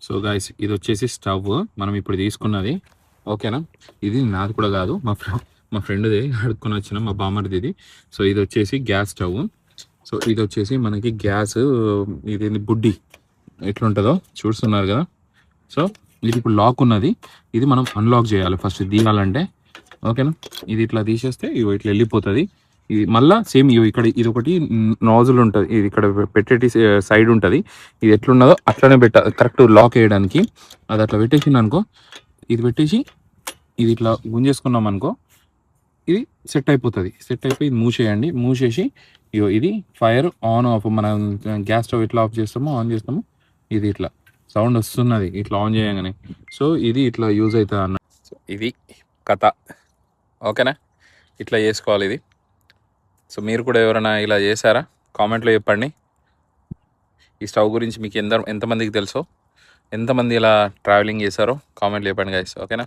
So guys ఇది వచ్చేసి stove మనం ఇప్పుడు తీసుకున్నది, ఓకేనా. ఇది నాది కూడా కాదు, మా ఫ్రెండ్ది అడుక్కొని వచ్చిన మా బామ్మర్ది ఇది. సో ఇది వచ్చేసి గ్యాస్ స్టవ్. సో ఇది వచ్చేసి మనకి గ్యాస్, ఇది బుడ్డి ఎట్లుంటుందో చూస్తున్నారు కదా. సో ఇది ఇప్పుడు లాక్ ఉన్నది, ఇది మనం అన్లాక్ చేయాలి ఫస్ట్ తీయాలంటే, ఓకేనా. ఇది ఇట్లా తీసేస్తే ఇవి ఇట్లా వెళ్ళిపోతుంది. ఇది మళ్ళీ సేమ్ ఇవి ఇక్కడ ఇది ఒకటి నాజుల్ ఉంటుంది, ఇది ఇక్కడ పెట్టేటి సైడ్ ఉంటుంది. ఇది ఎట్లున్నదో అట్లనే పెట్టాలి కరెక్ట్ లాక్ వేయడానికి. అది అట్లా పెట్టేసింది అనుకో, ఇది పెట్టేసి ఇది ఇట్లా గుంజేసుకున్నాం అనుకో, ఇది సెట్ అయిపోతుంది. సెట్ అయిపోయి ఇది మూసేయండి, మూసేసి ఇగో ఇది ఫైర్ ఆన్ ఆఫ్, మనం గ్యాస్ స్టవ్ ఎట్లా ఆఫ్ చేస్తామో ఆన్ చేస్తామో ఇది ఇట్లా సౌండ్ వస్తున్నది ఇట్లా ఆన్ చేయగానే. సో ఇది ఇట్లా యూజ్ అవుతుంది అన్న. సో ఇది కథ, ఓకేనా. ఇట్లా చేసుకోవాలి ఇది. సో మీరు కూడా ఎవరైనా ఇలా చేశారా? కామెంట్లో చెప్పండి. ఈ స్టవ్ గురించి మీకు ఎంతమందికి తెలుసో, ఎంతమంది ఇలా ట్రావెలింగ్ చేశారో కామెంట్లో చెప్పండి గైస్, ఓకేనా.